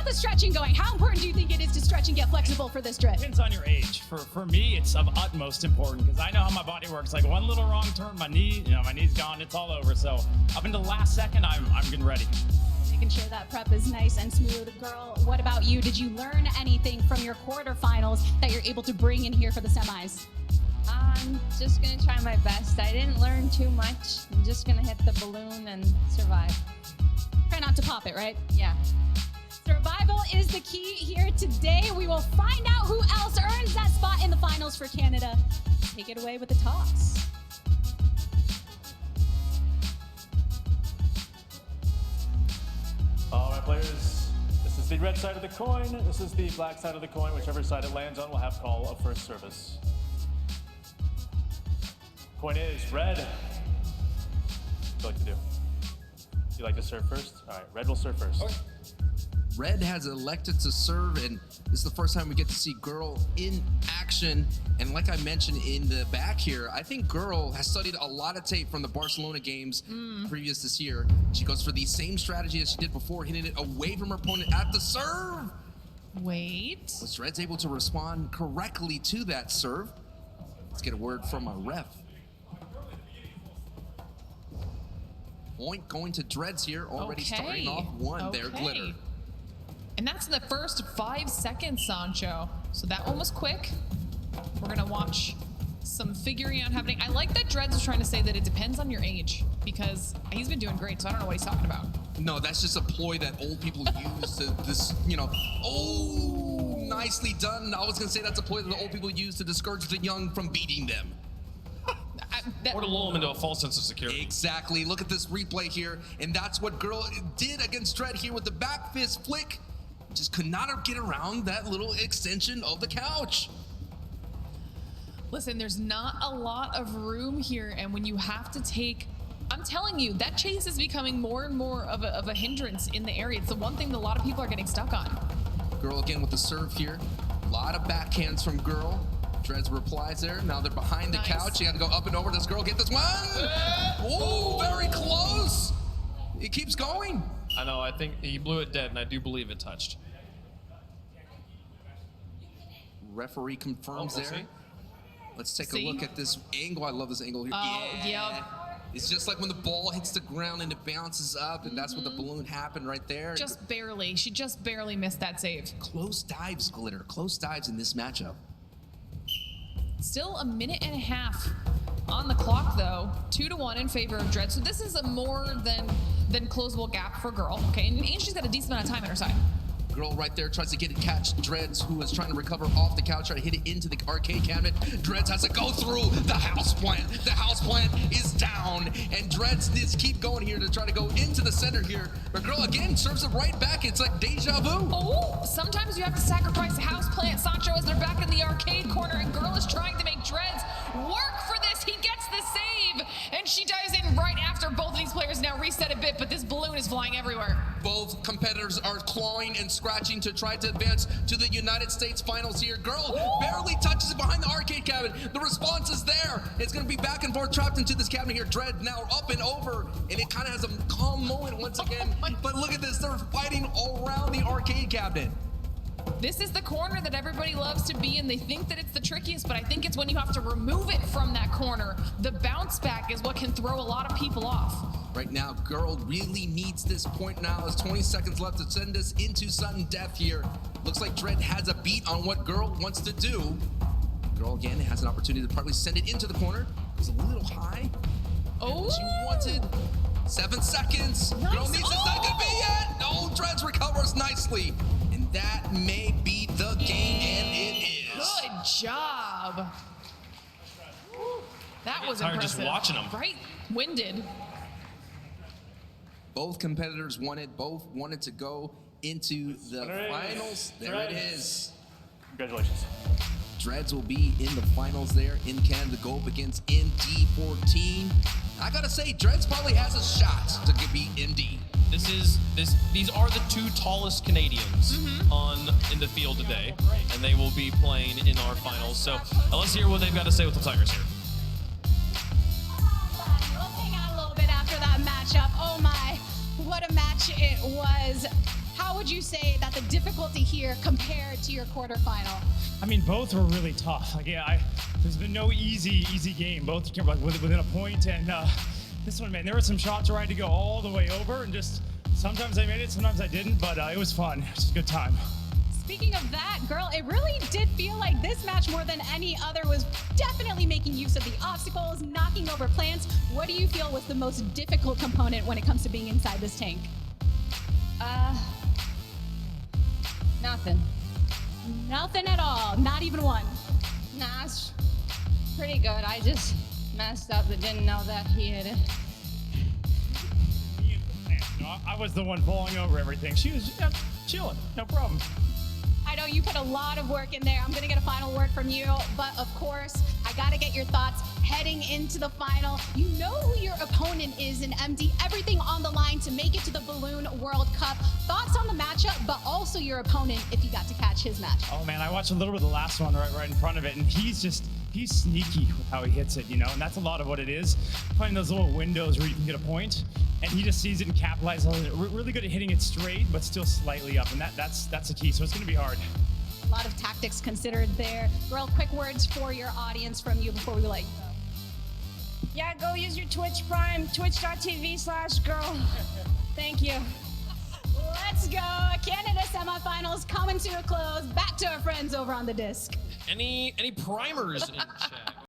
the stretching going? How important do you think it is to stretch and get flexible for this Dread? Depends on your age. For me, it's of utmost importance because I know how my body works. Like one little wrong turn, my knee's gone. It's all over. So up until the last second, I'm getting ready. Making sure that prep is nice and smooth. Girl, what about you? Did you learn anything from your quarterfinals that you're able to bring in here for the semis? I'm just gonna try my best. I didn't learn too much. I'm just gonna hit the balloon and survive. Try not to pop it, right? Yeah. Survival is the key here today. We will find out who else earns that spot in the finals for Canada. Take it away with the toss. All right, players, this is the red side of the coin. This is the black side of the coin. Whichever side it lands on will have call of first service. Coin is red. What do you like to do? You like to serve first? All right, red will serve first. Okay. Red has elected to serve, and this is the first time we get to see GuhRL in action. And like I mentioned in the back here, I think GuhRL has studied a lot of tape from the Barcelona games previous this year. She goes for the same strategy as she did before, hitting it away from her opponent at the serve. Wait. Was Red's able to respond correctly to that serve? Let's get a word from a ref. Point going to Dreads here, already starting off one there, Glitter. And that's in the first 5 seconds, Sancho. So that one was quick. We're gonna watch some figuring out happening. I like that Dreads was trying to say that it depends on your age because he's been doing great, so I don't know what he's talking about. No, that's just a ploy that old people use to oh, nicely done. I was gonna say that's a ploy that the old people use to discourage the young from beating them. Or to lull them into a false sense of security. Exactly. Look at this replay here, and that's what GuhRL did against Dread here with the back fist flick. Just could not get around that little extension of the couch. Listen, there's not a lot of room here, and when you have to take, I'm telling you, that chase is becoming more and more of a hindrance in the area. It's the one thing that a lot of people are getting stuck on. GuhRL again with the serve here. A lot of backhands from GuhRL. Dreads replies there. Now they're behind the couch. You got to go up and over. Does GuhRL get this one? Oh, very close. It keeps going. I know. I think he blew it dead, and I do believe it touched. Referee confirms there. See? Let's take a look at this angle. I love this angle here. Yep. It's just like when the ball hits the ground and it bounces up, and that's what the balloon happened right there. Just barely. She just barely missed that save. Close dives, Glitter. Close dives in this matchup. Still a minute and a half on the clock, though. 2-1 in favor of Dread. So this is a more than closable gap for GuhRL. Okay, and she's got a decent amount of time on her side. GuhRL right there tries to get it, catch Dreads, who is trying to recover off the couch, try to hit it into the arcade cabinet. Dreads has to go through the house plant. The house plant is down, and Dreads just keep going here to try to go into the center here. But GuhRL again serves it right back. It's like deja vu. Oh, sometimes you have to sacrifice the house plant. Sancho as they're back in the arcade corner, and GuhRL is trying to make Dreads work for this. He gets the save, and she dives in right after both of these players now reset a bit, but this balloon is flying everywhere. Both competitors are clawing and scratching to try to advance to the United States finals here. GuhRL barely touches it behind the arcade cabinet. The response is there. It's going to be back and forth, trapped into this cabinet here. Dread now up and over, and it kind of has a calm moment once again. But look at this. They're fighting all around the arcade cabinet. This is the corner that everybody loves to be in. They think that it's the trickiest, but I think it's when you have to remove it from that corner. The bounce back is what can throw a lot of people off. Right now, GuhRL really needs this point now. There's 20 seconds left to send us into sudden death here. Looks like Dread has a beat on what GuhRL wants to do. GuhRL again has an opportunity to probably send it into the corner. It's a little high. Oh! She wanted 7 seconds. Nice. GuhRL needs this. Not gonna be yet. No, Dreads recovers nicely. And that may be the game, and it is. Good job. That was impressive. Just watching them. Right? Winded. Both competitors wanted, both wanted to go into the finals. There it is. Congratulations. Dreads will be in the finals there in Canada, go up against MD14. I gotta say, Dreads probably has a shot to beat MD. These are the two tallest Canadians in the field today, and they will be playing in our finals. So let's hear what they've got to say with the Tigers here. We'll hang out a little bit after that matchup. Oh my, what a match it was. How how would you say that the difficulty here compared to your quarterfinal? I mean, both were really tough. Like, yeah, there's been no easy game. Both came like within a point, and this one, man, there were some shots where I had to go all the way over, and just sometimes I made it, sometimes I didn't, but it was fun. It was a good time. Speaking of that, girl, it really did feel like this match more than any other was definitely making use of the obstacles, knocking over plants. What do you feel was the most difficult component when it comes to being inside this tank? Nothing. Nothing at all, not even one. Nah, it's pretty good. I just messed up and didn't know that he hit it. You know, I was the one falling over everything. She was chilling, no problem. I know you put a lot of work in there. I'm gonna get a final word from you, but of course, I gotta get your thoughts heading into the final. You know who your opponent is in MD, everything on the line to make it to the Balloon World Cup. Thoughts on the matchup, but also your opponent if you got to catch his match. Oh man, I watched a little bit of the last one right in front of it, and he's sneaky with how he hits it, you know, and that's a lot of what it is. Finding those little windows where you can get a point, and he just sees it and capitalizes on it. Really good at hitting it straight, but still slightly up, and that's the key, so it's gonna be hard. A lot of tactics considered there. Girl, quick words for your audience from you before we let you go. Yeah, go use your Twitch Prime, twitch.tv/girl. Thank you. Let's go. Canada semifinals coming to a close. Back to our friends over on the disc. Any primers in chat?